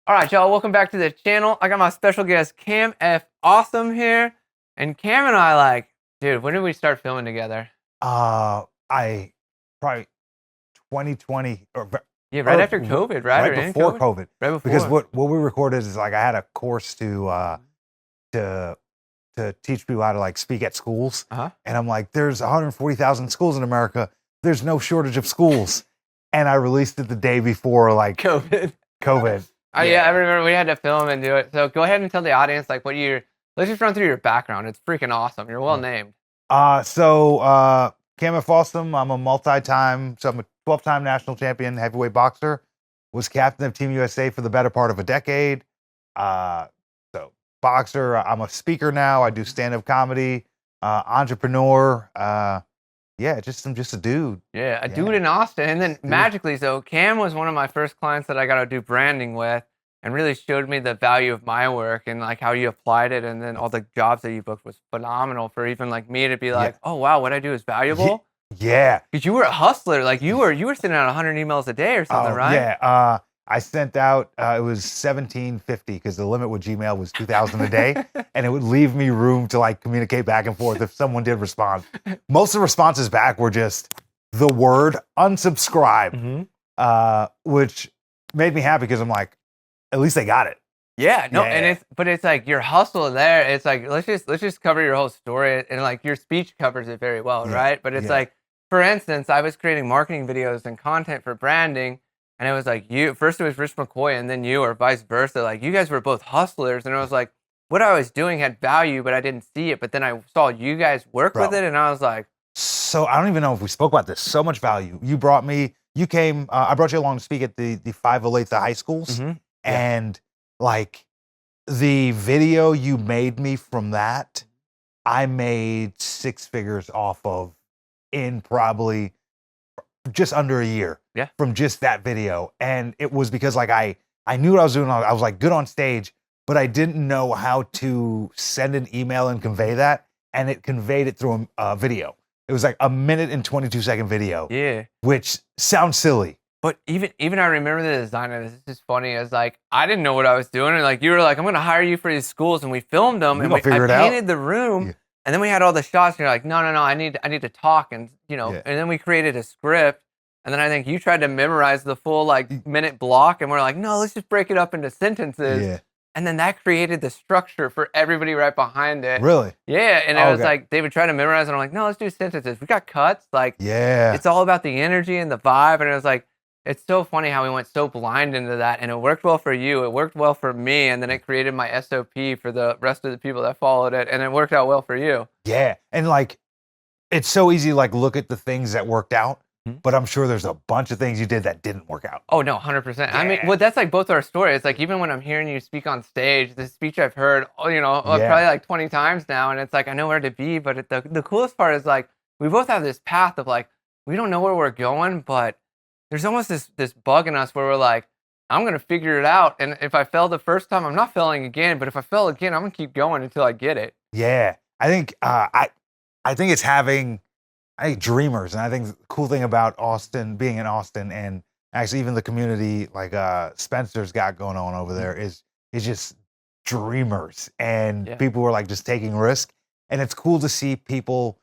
All right, y'all, welcome back to the channel. I got my special guest, Cam F. Awesome here. And Cam and I, dude, when did we start filming together? I probably 2020 Yeah, right after COVID, right? right before COVID. Right before. Because what we recorded is I had a course to teach people how to speak at schools. Uh-huh. And I'm like, there's 140,000 schools in America. There's no shortage of schools. And I released it the day before COVID. Yeah, I remember we had to film and do it. So go ahead and tell the audience let's just run through your background. It's freaking awesome. You're well named. Cam F. Awesome. I'm a I'm a 12-time national champion heavyweight boxer. Was captain of Team USA for the better part of a decade. So boxer. I'm a speaker now. I do stand-up comedy. Entrepreneur. I'm just a dude. Yeah, a dude in Austin. And then magically, so Cam was one of my first clients that I got to do branding with and really showed me the value of my work and how you applied it. And then all the jobs that you booked was phenomenal for even me to be like, oh, wow, what I do is valuable. Yeah. Because you were a hustler. You were sending out 100 emails a day or something, right? Yeah. I sent out, it was 1750 because the limit with Gmail was 2,000 a day. And it would leave me room to communicate back and forth if someone did respond. Most of the responses back were just the word unsubscribe, which made me happy because I'm like, at least they got it. Yeah, no, and it's like your hustle there. It's like let's just cover your whole story, and your speech covers it very well, right? But it's for instance, I was creating marketing videos and content for branding, and it was you. First, it was Rich McCoy, and then you, or vice versa. You guys were both hustlers, and it was what I was doing had value, but I didn't see it. But then I saw you guys work with it, and I was like, so I don't even know if we spoke about this. So much value. You came. I brought you along to speak at the 508 the high schools. And the video you made me from that, I made 6 figures off of in probably just under a year. Yeah. From just that video. And it was because I knew what I was doing. I was good on stage, but I didn't know how to send an email and convey that. And it conveyed it through a video. It was a minute and 22-second video. Yeah. Which sounds silly. But even I remember the design of this. This is funny. As I didn't know what I was doing, and you were like, "I'm going to hire you for these schools," and we filmed them, and I painted the room, and then we had all the shots. And you're like, "No, I need to talk," and and then we created a script, and then I think you tried to memorize the full minute block, and we're like, "No, let's just break it up into sentences." Yeah. And then that created the structure for everybody right behind it. Really? Yeah, and it was they would try to memorize, and I'm like, "No, let's do sentences." We got cuts. It's all about the energy and the vibe, and it was it's so funny how we went so blind into that, and it worked well for you. It worked well for me, and then it created my SOP for the rest of the people that followed it, and it worked out well for you. Yeah, and it's so easy to look at the things that worked out, but I'm sure there's a bunch of things you did that didn't work out. Oh no, 100%. Yeah. I mean, well, that's both our stories. It's even when I'm hearing you speak on stage, the speech I've heard, probably 20 times now, and it's I know where to be. But the coolest part is we both have this path of we don't know where we're going, but there's almost this bug in us where we're I'm going to figure it out. And if I fail the first time, I'm not failing again. But if I fail again, I'm going to keep going until I get it. Yeah. I think it's having dreamers. And I think the cool thing about Austin, being in Austin, and actually even the community Spencer's got going on over there is just dreamers. And people who are just taking risk. And it's cool to see people,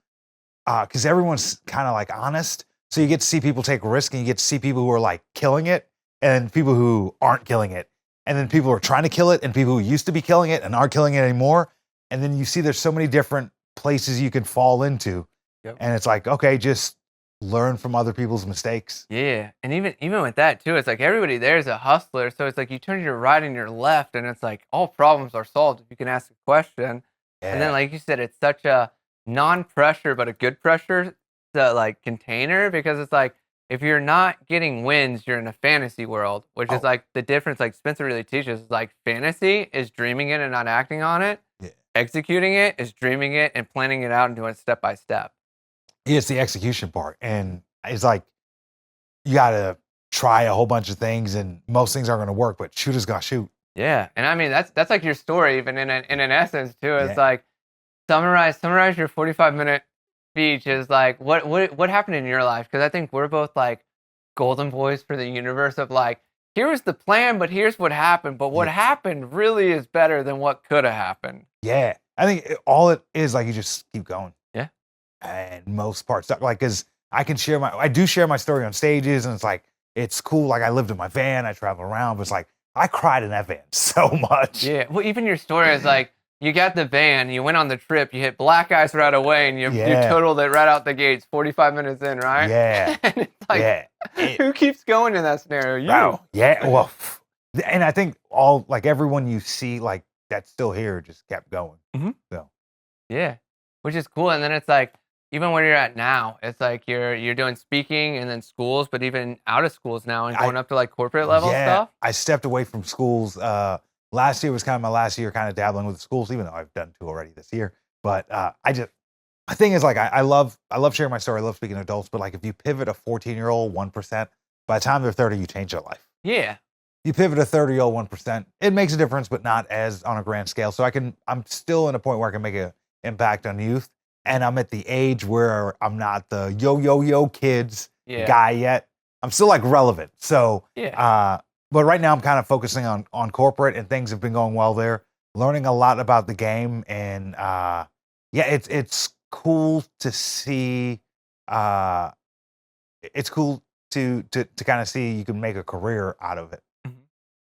because everyone's kind of honest. So you get to see people take risk, and you get to see people who are killing it, and people who aren't killing it, and then people who are trying to kill it, and people who used to be killing it and aren't killing it anymore. And then you see there's so many different places you can fall into, and it's okay, just learn from other people's mistakes. Yeah, and even with that too, it's everybody there is a hustler. So it's you turn to your right and your left, and it's all problems are solved if you can ask a question. Yeah. And then like you said, it's such a non-pressure but a good pressure container, because it's if you're not getting wins, you're in a fantasy world, which is the difference. Spencer really teaches fantasy is dreaming it and not acting on it. Yeah. Executing it is dreaming it and planning it out and doing it step by step. Yeah, it's the execution part, and it's you got to try a whole bunch of things, and most things aren't going to work, but shooters got to shoot. Yeah, and I mean that's your story even in an essence too. It's summarize your 45-minute speech is what happened in your life, because I think we're both golden boys for the universe of here was the plan, but here's what happened. But what happened really is better than what could have happened. Yeah. I think all it is, like, you just keep going. Yeah. And most parts, like, because I do share my story on stages, and it's like, it's cool. Like, I lived in my van, I travel around, but it's like, I cried in that van so much. Yeah. Well, even your story is like, you got the van, you went on the trip, you hit black ice right away, and you totaled it right out the gates 45 minutes in, right? Yeah. And it's like, who keeps going in that scenario? You. Wow. Yeah. Well, and I think everyone you see, like, that's still here just kept going. Mm-hmm. So. Yeah. Which is cool. And then it's like, even where you're at now, it's like you're doing speaking and then schools, but even out of schools now and going up to like corporate level stuff. I stepped away from schools. Last year was kind of my last year kind of dabbling with schools, even though I've done 2 already this year. But the thing is, like, I love sharing my story. I love speaking to adults, but like, if you pivot a 14-year-old 1%, by the time they're 30, you change their life. Yeah. You pivot a 30-year-old 1%, it makes a difference, but not as on a grand scale. So I'm still in a point where I can make an impact on youth. And I'm at the age where I'm not the yo kids guy yet. I'm still like relevant. So, but right now I'm kind of focusing on corporate, and things have been going well there. Learning a lot about the game, and it's cool to see. It's cool to kind of see you can make a career out of it.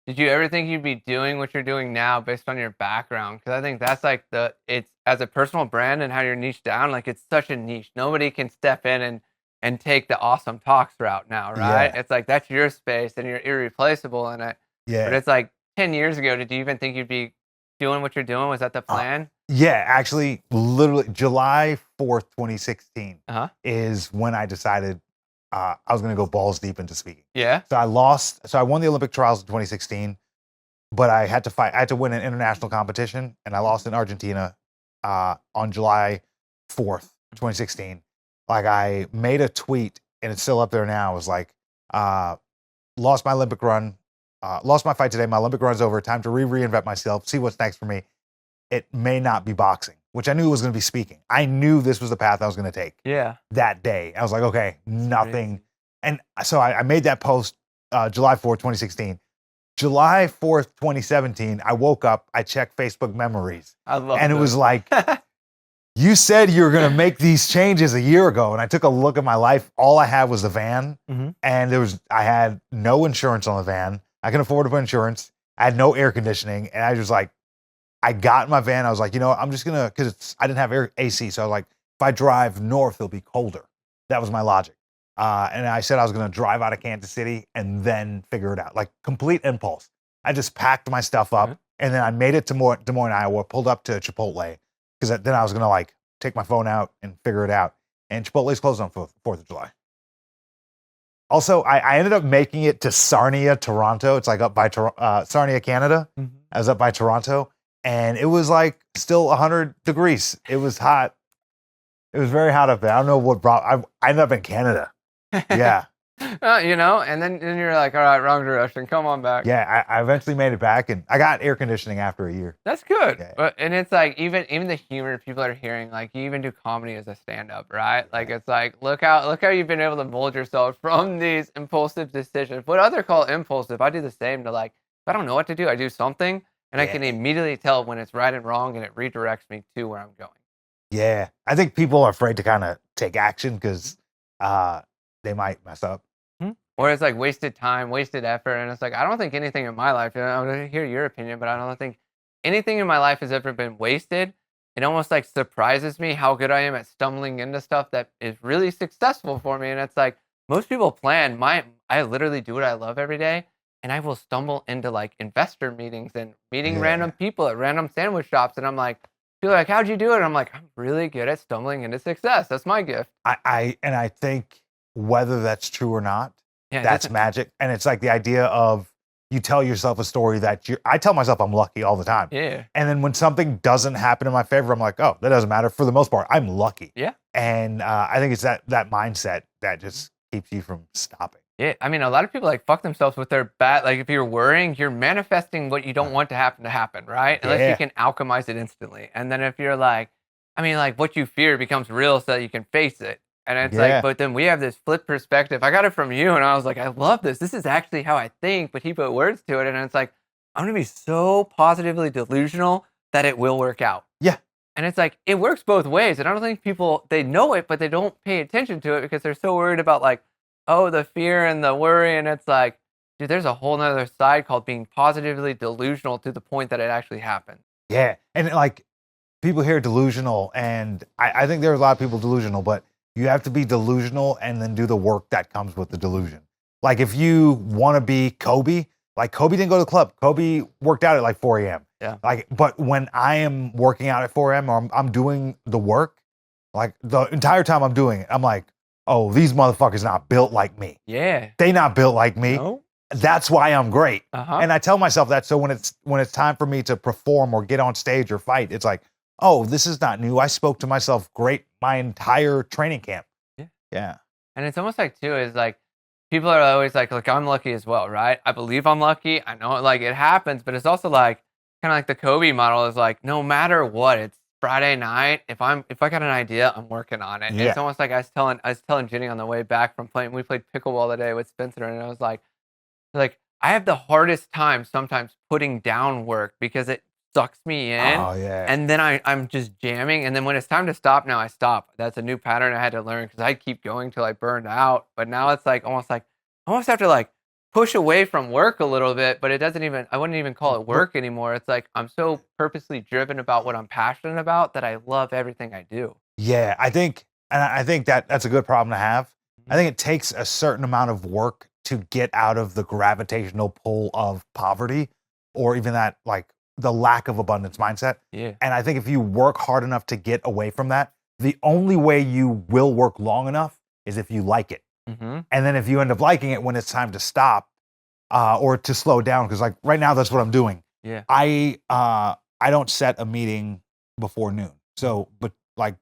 Did you ever think you'd be doing what you're doing now based on your background? Because I think that's like it's as a personal brand and how you're niched down, like, it's such a niche. Nobody can step in and take the awesome talks route now, right? Yeah. It's like, that's your space and you're irreplaceable in it. Yeah. But it's like 10 years ago, did you even think you'd be doing what you're doing? Was that the plan? Yeah, actually, literally July 4th, 2016 is when I decided I was going to go balls deep into speaking. Yeah. So I won the Olympic trials in 2016, but I had to win an international competition, and I lost in Argentina on July 4th, 2016. Like, I made a tweet, and it's still up there now. It was like, lost my Olympic run, lost my fight today. My Olympic run's over. Time to reinvent myself, see what's next for me. It may not be boxing, which I knew was going to be speaking. I knew this was the path I was going to take. Yeah. That day, I was like, okay, nothing. And so I made that post July 4th, 2016. July 4th, 2017, I woke up, I checked Facebook memories. I love it was like, you said you were going to make these changes a year ago. And I took a look at my life. All I had was the van. Mm-hmm. And I had no insurance on the van. I can afford to put insurance. I had no air conditioning. And I was like, I got in my van. I was like, I'm just going to, because I didn't have AC. So I was like, if I drive north, it'll be colder. That was my logic. And I said I was going to drive out of Kansas City and then figure it out. Like, complete impulse. I just packed my stuff up, and then I made it to Des Moines, Iowa, pulled up to Chipotle, because then I was going to, like, take my phone out and figure it out. And Chipotle's closed on 4th of July. Also, I ended up making it to Sarnia, Toronto. It's like up by Sarnia, Canada. Mm-hmm. I was up by Toronto. And it was like still 100 degrees. It was hot. It was very hot up there. I don't know what brought. I ended up in Canada. Yeah. And then you're like, all right, wrong direction. Come on back. Yeah, I eventually made it back, and I got air conditioning after a year. That's good. Yeah. And it's like, even the humor people are hearing, like, you even do comedy as a stand-up, right? Like, it's like, look how you've been able to mold yourself from these impulsive decisions. What other call impulsive? I do the same. To, like, if I don't know what to do, I do something. And I can immediately tell when it's right and wrong, and it redirects me to where I'm going. Yeah. I think people are afraid to kind of take action because they might mess up. Mm-hmm. Or it's like wasted time, wasted effort. And it's like, I don't think anything in my life, I want to hear your opinion, but I don't think anything in my life has ever been wasted. It almost like surprises me how good I am at stumbling into stuff that is really successful for me. And it's like, most people plan. I literally do what I love every day. And I will stumble into like investor meetings and meeting random people at random sandwich shops. And I'm like, people are like, how'd you do it? And I'm like, I'm really good at stumbling into success. That's my gift. I think whether that's true or not, that's magic. And it's like the idea of, you tell yourself a story that I tell myself I'm lucky all the time. Yeah. And then when something doesn't happen in my favor, I'm like, oh, that doesn't matter. For the most part, I'm lucky. Yeah. And I think it's that mindset that just keeps you from stopping. Yeah, I mean, a lot of people like fuck themselves with their bad. Like, if you're worrying, you're manifesting what you don't want to happen, right? Unless you can alchemize it instantly. And then if you're like, I mean, like, what you fear becomes real so that you can face it. And it's Yeah. like, but then we have this flip perspective. I got it from you, and I was like, I love this. This is actually how I think, but he put words to it, and it's like, I'm gonna be so positively delusional that it will work out. Yeah. And it's like, it works both ways. And I don't think people, they know it, but they don't pay attention to it because they're so worried about like, oh, the fear and the worry. And it's like, dude, there's a whole nother side called being positively delusional to the point that it actually happens. Yeah. And like people hear delusional, and I think there's a lot of people delusional, but you have to be delusional and then do the work that comes with the delusion. Like if you want to be Kobe, like Kobe didn't go to the club. Kobe worked out at like 4 a.m. Yeah. Like, but when I am working out at 4 a.m. or I'm doing the work, like the entire time I'm doing it, I'm like, oh, these motherfuckers not built like me. Yeah. They not built like me. No? That's why I'm great. Uh-huh. And I tell myself that, so when it's time for me to perform or get on stage or fight, it's like, oh, this is not new. I spoke to myself great my entire training camp. Yeah. Yeah. And it's almost like, too, is like, people are always like, look, I'm lucky as well, right? I believe I'm lucky. I know like it happens, but it's also like, kind of like the Kobe model is like, no matter what, it's Friday night. If I got an idea, I'm working on it. Yeah. It's almost like I was telling Jenny on the way back from playing. We played pickleball today with Spencer, and I was like I have the hardest time sometimes putting down work because it sucks me in. Oh yeah. And then I'm just jamming, and then when it's time to stop, now I stop. That's a new pattern I had to learn because I keep going till I burned out. But now it's like almost have to like push away from work a little bit, but I wouldn't even call it work anymore. It's like I'm so purposely driven about what I'm passionate about that I love everything I do. Yeah, I think that's a good problem to have. I think it takes a certain amount of work to get out of the gravitational pull of poverty, or even that like the lack of abundance mindset. Yeah. And I think if you work hard enough to get away from that, the only way you will work long enough is if you like it. Mm-hmm. And then if you end up liking it when it's time to stop or to slow down, because like right now that's what I'm doing. Yeah. I don't set a meeting before noon. So, but like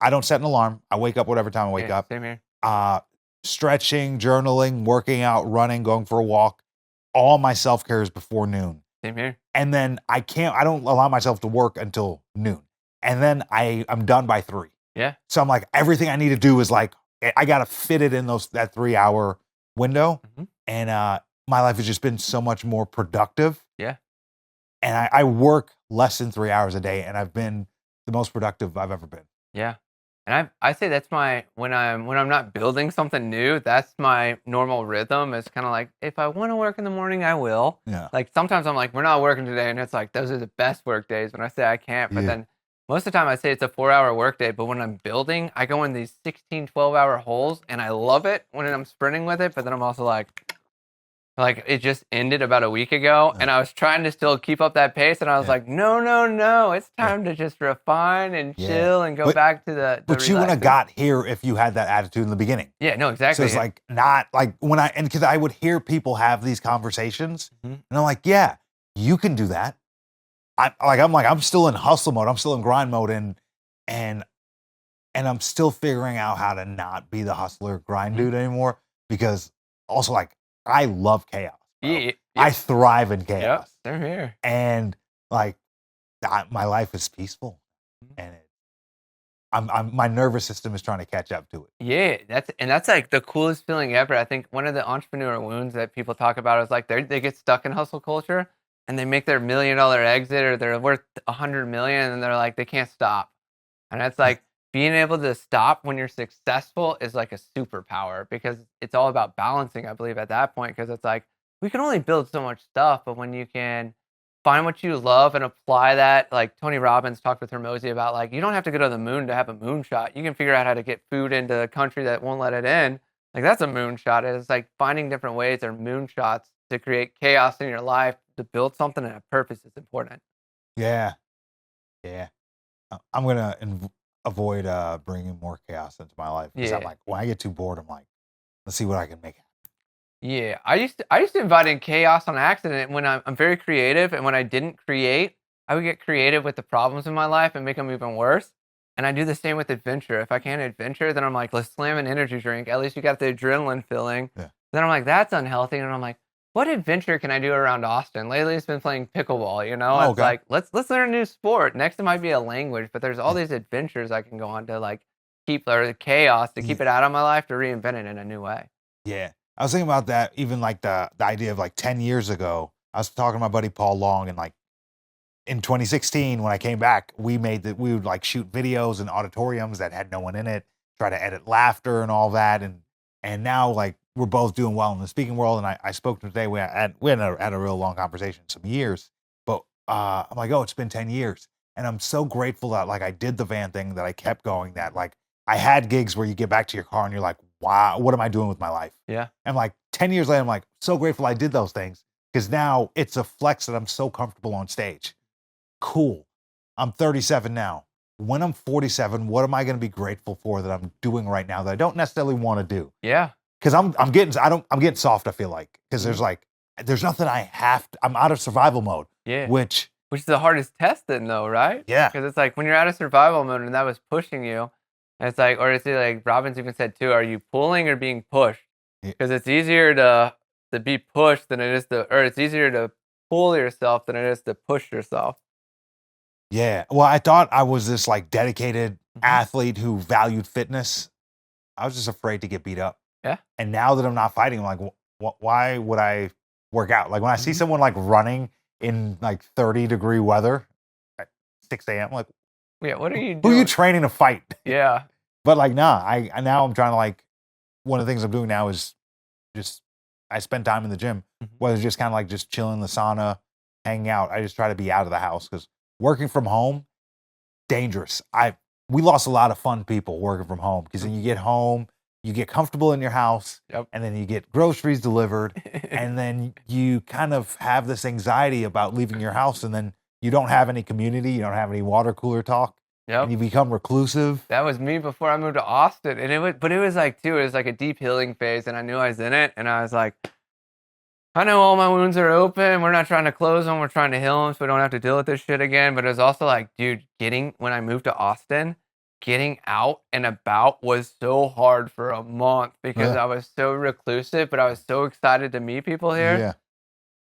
I don't set an alarm. I wake up whatever time I wake up. Same here. Stretching, journaling, working out, running, going for a walk. All my self-care is before noon. Same here. And then I don't allow myself to work until noon. And then I'm done by 3. Yeah. So I'm like, everything I need to do is like, I got to fit it in that 3-hour window. Mm-hmm. And my life has just been so much more productive. Yeah. And I work less than 3 hours a day, and I've been the most productive I've ever been. Yeah. And I say that's when I'm not building something new, that's my normal rhythm. It's kind of like, if I want to work in the morning, I will. Yeah. Like sometimes I'm like, we're not working today, and it's like those are the best work days when I say I can't. But then most of the time I say it's a 4-hour work day, but when I'm building, I go in these 16, 12-hour holes, and I love it when I'm sprinting with it. But then I'm also like it just ended about a week ago, and I was trying to still keep up that pace, and I was like, no, it's time to just refine and chill and go back to the But you wouldn't have got here if you had that attitude in the beginning. Yeah, no, exactly. So it's like not like because I would hear people have these conversations, and I'm like, yeah, you can do that. I'm still in hustle mode. I'm still in grind mode, and I'm still figuring out how to not be the hustler grind dude anymore, because also like I love chaos. Yeah. I thrive in chaos. Yep, same here. And like my life is peaceful, and my nervous system is trying to catch up to it. Yeah, that's like the coolest feeling ever. I think one of the entrepreneur wounds that people talk about is like they get stuck in hustle culture, and they make their $1 million exit, or they're worth 100 million, and they're like they can't stop. And that's like being able to stop when you're successful is like a superpower, because it's all about balancing, I believe, at that point. Because it's like we can only build so much stuff, but when you can find what you love and apply that, like Tony Robbins talked with Hermosi about, like, you don't have to go to the moon to have a moonshot. You can figure out how to get food into a country that won't let it in. Like, that's a moonshot. It's like finding different ways or moonshots to create chaos in your life, to build something and a purpose is important. Yeah. I'm gonna avoid bringing more chaos into my life, because I'm like, when I get too bored, I'm like, let's see what I can make happen. Yeah, I used to invite in chaos on accident when I'm very creative, and when I didn't create, I would get creative with the problems in my life and make them even worse. And I do the same with adventure. If I can't adventure, then I'm like, let's slam an energy drink. At least you got the adrenaline filling. Yeah. Then I'm like, that's unhealthy. And I'm like, what adventure can I do around Austin? Lately, it's been playing pickleball. You know, like let's learn a new sport. Next, it might be a language, but there's all these adventures I can go on to like keep, or the chaos to keep it out of my life, to reinvent it in a new way. Yeah. I was thinking about that, even like the idea of like 10 years ago. I was talking to my buddy Paul Long, and like in 2016, when I came back, we would like shoot videos in auditoriums that had no one in it, try to edit laughter and all that. And now like we're both doing well in the speaking world. And I spoke to him today. We had a real long conversation, some years, but I'm like, oh, it's been 10 years. And I'm so grateful that like I did the van thing, that I kept going, that like I had gigs where you get back to your car and you're like, wow, what am I doing with my life? Yeah. And like 10 years later, I'm like, so grateful I did those things, because now it's a flex that I'm so comfortable on stage. Cool. I'm 37 now. When I'm 47, what am I going to be grateful for that I'm doing right now that I don't necessarily want to do? Yeah. Because I'm getting soft, I feel like, because there's nothing I'm out of survival mode. Yeah. Which is the hardest test then, though, right? Yeah. Because it's like when you're out of survival mode and that was pushing you, and it's like, or it's like Robbins even said too, are you pulling or being pushed? Because it's easier to be pushed than it is or it's easier to pull yourself than it is to push yourself. Yeah. Well, I thought I was this like dedicated athlete who valued fitness. I was just afraid to get beat up. Yeah. And now that I'm not fighting, I'm like, why would I work out? Like when I see someone like running in like 30-degree weather at 6 a.m., I'm like, yeah, what are you doing? Who are you training to fight? Yeah. But like, nah, now I'm trying to like, one of the things I'm doing now is just, I spend time in the gym, whether it's just kind of like just chilling in the sauna, hanging out. I just try to be out of the house, because working from home, dangerous. We lost a lot of fun people working from home, because then you get home, you get comfortable in your house, and then you get groceries delivered, and then you kind of have this anxiety about leaving your house, and then you don't have any community, you don't have any water cooler talk, and you become reclusive. That was me before I moved to Austin, and it was like too, it was like a deep healing phase, and I knew I was in it, and I was like, I know all my wounds are open. We're not trying to close them. We're trying to heal them so we don't have to deal with this shit again. But it was also like, dude, when I moved to Austin, getting out and about was so hard for a month, because I was so reclusive, but I was so excited to meet people here. Yeah.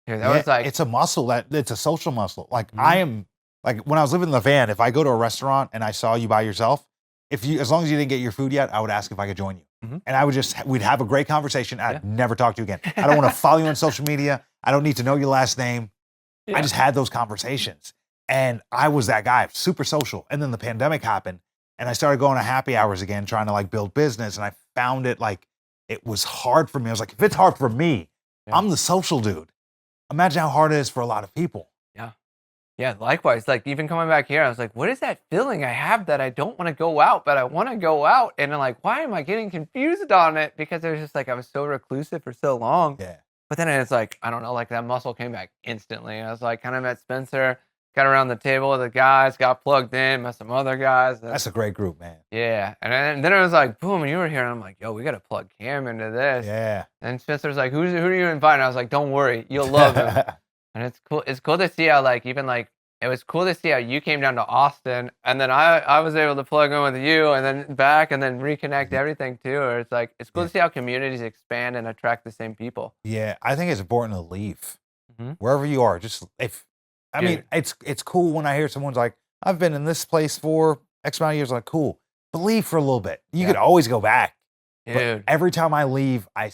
Dude, that was like, it's a muscle, it's a social muscle. Like I am, like when I was living in the van, if I go to a restaurant and I saw you by yourself, as long as you didn't get your food yet, I would ask if I could join you. And we'd have a great conversation. I'd never talk to you again. I don't want to follow you on social media. I don't need to know your last name. I just had those conversations. And I was that guy, super social. And then the pandemic happened, and I started going to happy hours again, trying to like build business. And I found it like, it was hard for me. I was like, if it's hard for me, I'm the social dude. Imagine how hard it is for a lot of people. Yeah, likewise. Like even coming back here, I was like, what is that feeling I have that I don't want to go out, but I want to go out? And I'm like, why am I getting confused on it? Because it was just like, I was so reclusive for so long. Yeah. But then it's like, I don't know, like that muscle came back instantly. I was like, kind of met Spencer, got around the table with the guys, got plugged in, met some other guys. That's a great group, man. Yeah. And then it was like, boom, you were here. And I'm like, yo, we got to plug Cam into this. Yeah. And Spencer's like, who are you inviting? I was like, don't worry, you'll love him. And it's cool. It's cool to see how like even like it was cool to see how you came down to Austin, and then I was able to plug in with you, and then back, and then reconnect everything too. Or it's like it's cool to see how communities expand and attract the same people. Yeah, I think it's important to leave wherever you are. Just I mean, it's cool when I hear someone's like, I've been in this place for X amount of years. Like, cool, but leave for a little bit. You could always go back. Dude. But every time I leave, I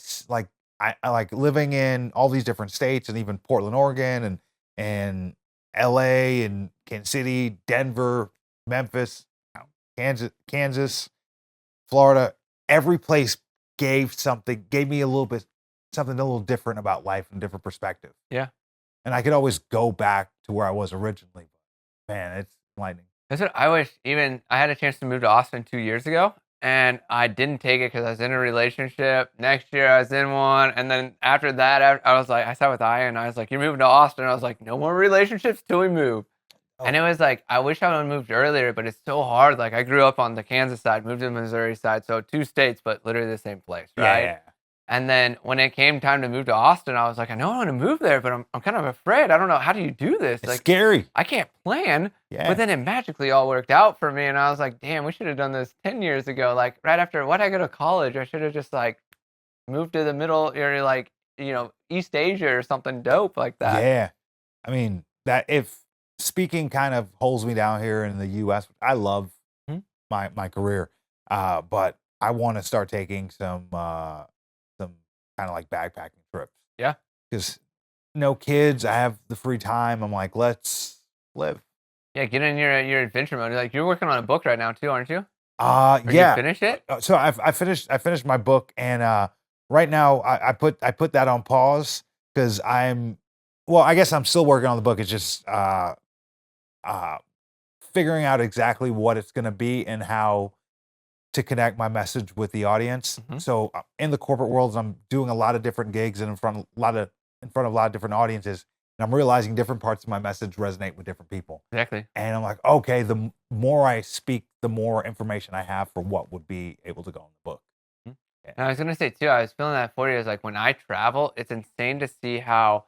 like living in all these different states, and even Portland, Oregon, and LA, and Kansas City, Denver, Memphis, Kansas, Florida. Every place gave me a little bit, something a little different about life and different perspective. Yeah. And I could always go back to where I was originally. Man, it's enlightening. That's what I wish. Even I had a chance to move to Austin 2 years ago, and I didn't take it because I was in a relationship. Next year I was in one, and then after that I was like, I sat with Aya and I was like, you're moving to Austin. I was like, no more relationships till we move. And it was like, I wish I would have moved earlier, but it's so hard. Like I grew up on the Kansas side, moved to the Missouri side, so 2 states, but literally the same place, right? Yeah. And then when it came time to move to Austin, I was like, I know I want to move there, but I'm kind of afraid. I don't know, how do you do this? It's like scary. I can't plan. Yeah. But then it magically all worked out for me, and I was like, damn, we should have done this 10 years ago. Like right after I go to college, I should have just like moved to the middle area, like, you know, East Asia or something dope like that. Yeah. I mean, that if speaking kind of holds me down here in the US, I love my career. But I want to start taking some kind of like backpacking trips. Yeah. Because no kids, I have the free time. I'm like, let's live. Yeah, get in your adventure mode. Like you're working on a book right now too, aren't you? Or Yeah. you finish it? So I finished my book, and right now I put that on pause because I guess I'm still working on the book. It's just figuring out exactly what it's going to be and how to connect my message with the audience. Mhm. So in the corporate world, I'm doing a lot of different gigs and in front of a lot of different audiences, and I'm realizing different parts of my message resonate with different people. Exactly. And I'm like, okay, the more I speak, the more information I have for what would be able to go in the book. Mhm. Yeah. And I was gonna say too, I was feeling that for you. Is like when I travel, it's insane to see how,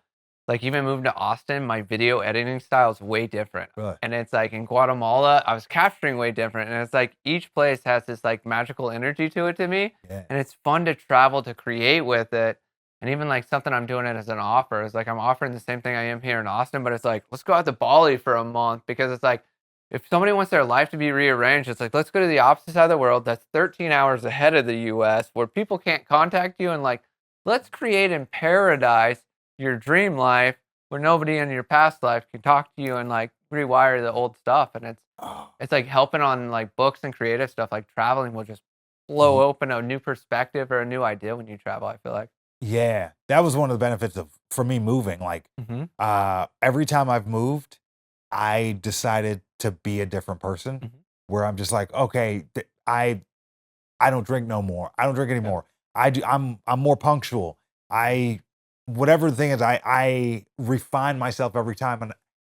like even moving to Austin, my video editing style is way different. Really? And it's like in Guatemala, I was capturing way different. And it's like each place has this like magical energy to it to me. Yeah. And it's fun to travel to create with it. And even like something I'm doing it as an offer is like I'm offering the same thing I am here in Austin, but it's like, let's go out to Bali for a month because it's like, if somebody wants their life to be rearranged, it's like, let's go to the opposite side of the world that's 13 hours ahead of the US where people can't contact you. And like, let's create in paradise your dream life where nobody in your past life can talk to you and like rewire the old stuff. And it's like helping on like books and creative stuff. Like traveling will just blow open a new perspective or a new idea when you travel, I feel like. Yeah, that was one of the benefits for me moving. Like, every time I've moved, I decided to be a different person. Where I'm just like, okay, I don't drink no more. I don't drink anymore. I'm more punctual. Whatever the thing is, I refine myself every time, and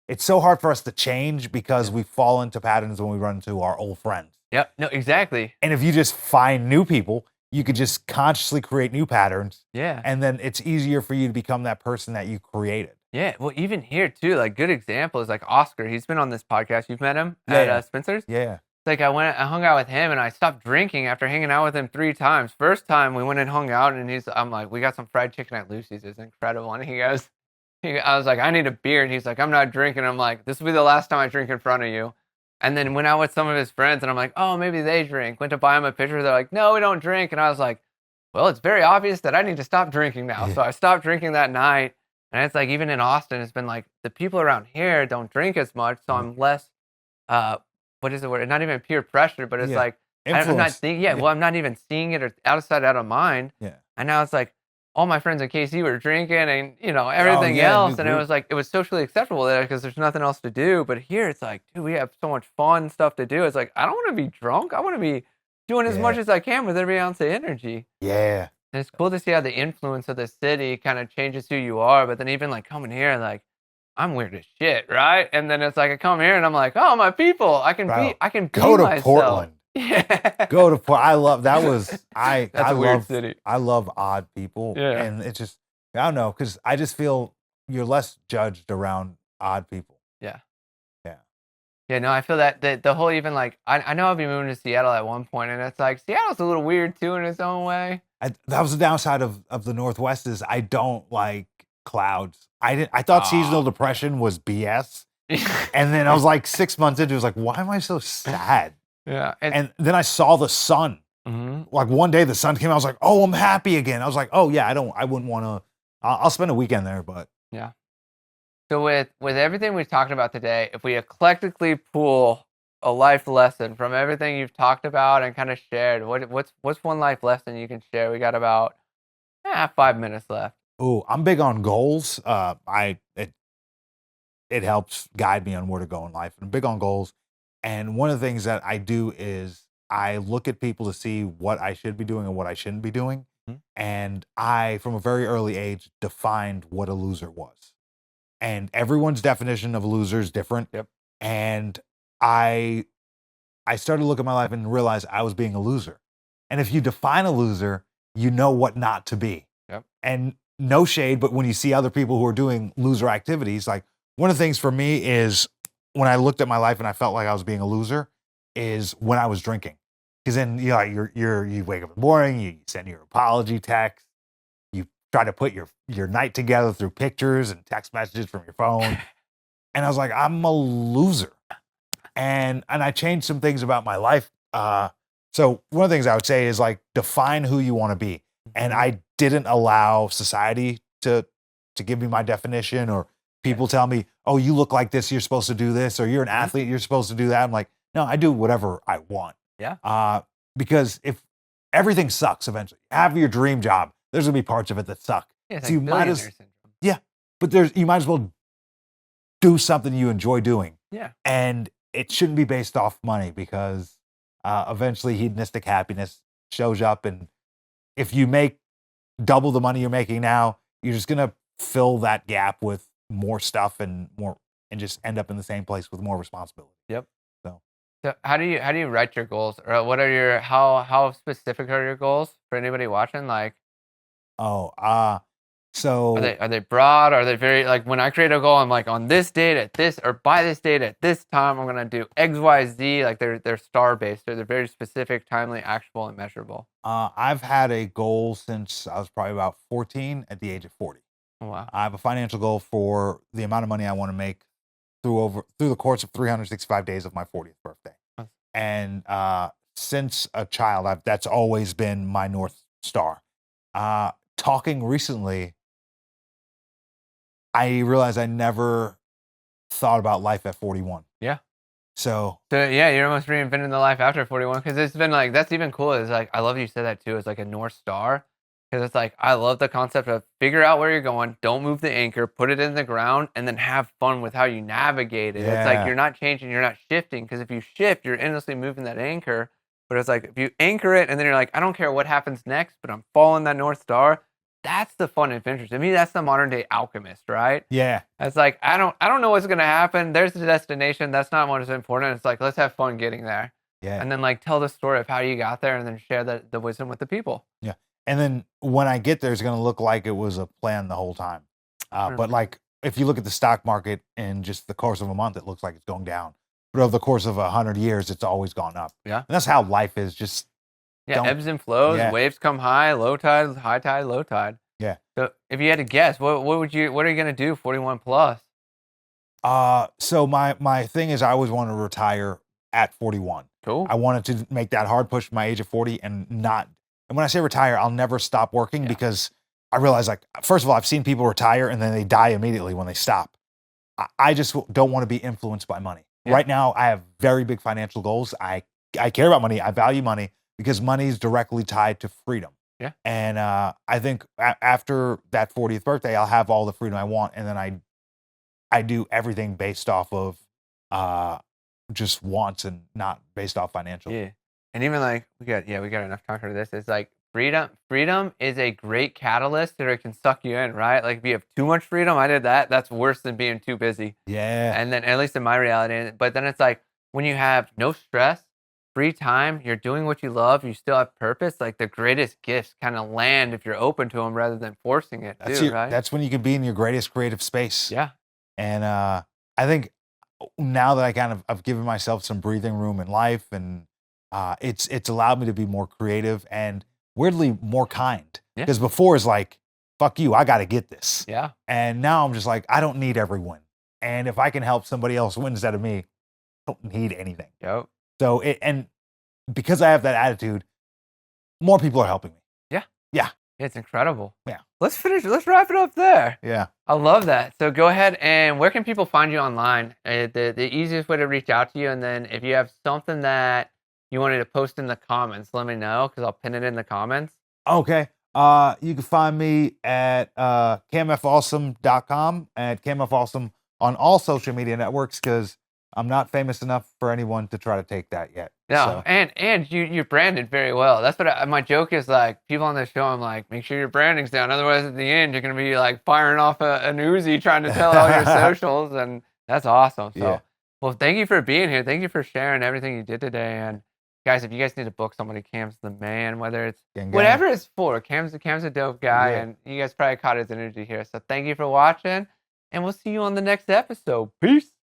it's so hard for us to change because we fall into patterns when we run into our old friends. Yep. No, exactly. And if you just find new people, you could just consciously create new patterns. Yeah. And then it's easier for you to become that person that you created. Yeah. Well, even here too, like good example is like Oscar. He's been on this podcast. You've met him Yeah. at Spencer's? Yeah. Like I hung out with him and I stopped drinking after hanging out with him 3 times. First time we went and hung out and I'm like, we got some fried chicken at Lucy's. It's incredible. And I was like, I need a beer. And he's like, I'm not drinking. I'm like, this will be the last time I drink in front of you. And then went out with some of his friends and I'm like, oh, maybe they drink. Went to buy him a pitcher. They're like, no, we don't drink. And I was like, well, it's very obvious that I need to stop drinking now. So I stopped drinking that night. And it's like, even in Austin, it's been like the people around here don't drink as much. So I'm less, what is the word? Not even peer pressure, but it's like, I'm not thinking, well, I'm not even seeing it or out of mind. Yeah. And now it's like, all my friends in KC were drinking and, everything else. And it was like, it was socially acceptable there because there's nothing else to do. But here it's like, dude, we have so much fun stuff to do. It's like, I don't want to be drunk. I want to be doing as much as I can with every ounce of energy. Yeah. And it's cool to see how the influence of the city kind of changes who you are. But then even like coming here, like, I'm weird as shit, right? And then it's like I come here and I'm like, oh, my people, I can be go to myself. Portland. Yeah. Go to Portland. I love that was That's I a weird love city. I love odd people. Yeah. And it's just I don't know, because I just feel you're less judged around odd people. Yeah. Yeah. Yeah, no, I feel that the whole even like I know I'll be moving to Seattle at one point and it's like Seattle's a little weird too in its own way. That was the downside of the Northwest is I don't like clouds. I thought seasonal depression was BS. And then I was like 6 months into it, I was like, why am I so sad? Yeah. And then I saw the sun. Like one day the sun came out, I was like, oh, I'm happy again. I was like, oh yeah, I wouldn't want to, I'll spend a weekend there, but. Yeah. So with everything we've talked about today, if we eclectically pull a life lesson from everything you've talked about and kind of shared, what's one life lesson you can share? We got about 5 minutes left. Oh, I'm big on goals. It helps guide me on where to go in life. I'm big on goals. And one of the things that I do is I look at people to see what I should be doing and what I shouldn't be doing. And I, from a very early age, defined what a loser was. And everyone's definition of a loser is different. Yep. And I started to look at my life and realize I was being a loser. And if you define a loser, you know what not to be. Yep. And no shade, but when you see other people who are doing loser activities, like one of the things for me is when I looked at my life and I felt like I was being a loser is when I was drinking. Because then you wake up in the morning, you send your apology text, you try to put your night together through pictures and text messages from your phone. And I was like, I'm a loser. And I changed some things about my life. So one of the things I would say is like define who you want to be. And I didn't allow society to give me my definition, or people tell me, oh, you look like this, you're supposed to do this, or you're an athlete, you're supposed to do that. I'm like, no, I do whatever I want. Yeah. Because if everything sucks eventually, have your dream job, there's gonna be parts of it that suck. Yeah, it's So like you might as syndrome. but you might as well do something you enjoy doing. Yeah. And it shouldn't be based off money, because eventually hedonistic happiness shows up. And if you make double the money you're making now, you're just going to fill that gap with more stuff and just end up in the same place with more responsibility. Yep. So how do you write your goals, or what are your how specific are your goals for anybody watching? Like, so are they broad? Are they very, like, when I create a goal, I'm like, on this date at this, or by this date at this time, I'm gonna do X, Y, Z. Like, they're star based. They're very specific, timely, actionable, and measurable. I've had a goal since I was probably about 14 at the age of 40. Oh, wow. I have a financial goal for the amount of money I want to make through the course of 365 days of my 40th birthday. Huh. And since a child, that's always been my North Star. Talking recently, I realized I never thought about life at 41. Yeah. So yeah, you're almost reinventing the life after 41, because it's been like, that's even cool. It's like, I love you said that too. It's like a North Star, because it's like, I love the concept of figure out where you're going, don't move the anchor, put it in the ground, and then have fun with how you navigate it. Yeah. It's like, you're not changing, you're not shifting, because if you shift, you're endlessly moving that anchor. But it's like, if you anchor it and then you're like, I don't care what happens next, but I'm following that North Star. That's the fun adventure. To me, that's the modern day alchemist, right? Yeah. It's like, I don't know what's gonna happen. There's the destination. That's not what is important. It's like, let's have fun getting there. Yeah. And then, like, tell the story of how you got there, and then share the wisdom with the people. Yeah. And then when I get there, it's going to look like it was a plan the whole time. But like, if you look at the stock market in just the course of a month, it looks like it's going down. But over the course of 100 years, it's always gone up. Yeah. And that's how life is. Just ebbs and flows. Yeah. Waves come high, low tide, high tide, low tide. Yeah. So if you had to guess, what are you gonna do 41 plus? So my thing is, I always wanted to retire at 41. Cool. I wanted to make that hard push to my age of 40 and not. And when I say retire, I'll never stop working, because I realize, like, first of all, I've seen people retire and then they die immediately when they stop. I just don't want to be influenced by money. Yeah. Right now, I have very big financial goals. I care about money. I value money, because money is directly tied to freedom. Yeah. And I think after that 40th birthday, I'll have all the freedom I want. And then I do everything based off of just wants and not based off financial. Yeah. And even like, we got enough time for this. It's like, freedom is a great catalyst that it can suck you in, right? Like, if you have too much freedom, I did that. That's worse than being too busy. Yeah. And then, at least in my reality, but then it's like, when you have no stress, free time, you're doing what you love, you still have purpose, like, the greatest gifts kind of land if you're open to them rather than forcing it, right? That's when you can be in your greatest creative space. Yeah. And I think now that I've given myself some breathing room in life, and it's allowed me to be more creative and weirdly more kind. Because before it's like, fuck you, I got to get this. Yeah. And now I'm just like, I don't need every win. And if I can help somebody else win instead of me, I don't need anything. Yep. So and because I have that attitude, more people are helping me. Yeah. Yeah. It's incredible. Yeah. Let's wrap it up there. Yeah. I love that. So go ahead, and where can people find you online? The easiest way to reach out to you, and then if you have something that you wanted to post in the comments, let me know, because I'll pin it in the comments. Okay. You can find me at camfawesome.com, at camfawesome on all social media networks, because I'm not famous enough for anyone to try to take that yet. No, so. and you branded very well. That's what my joke is, like, people on this show, I'm like, make sure your branding's down. Otherwise, at the end, you're going to be like firing off an Uzi trying to tell all your socials, and that's awesome. So, Yeah. Well, thank you for being here. Thank you for sharing everything you did today. And guys, if you guys need to book somebody, Cam's the man, whether it's whatever it's for. Cam's a dope guy, and you guys probably caught his energy here. So thank you for watching, and we'll see you on the next episode. Peace.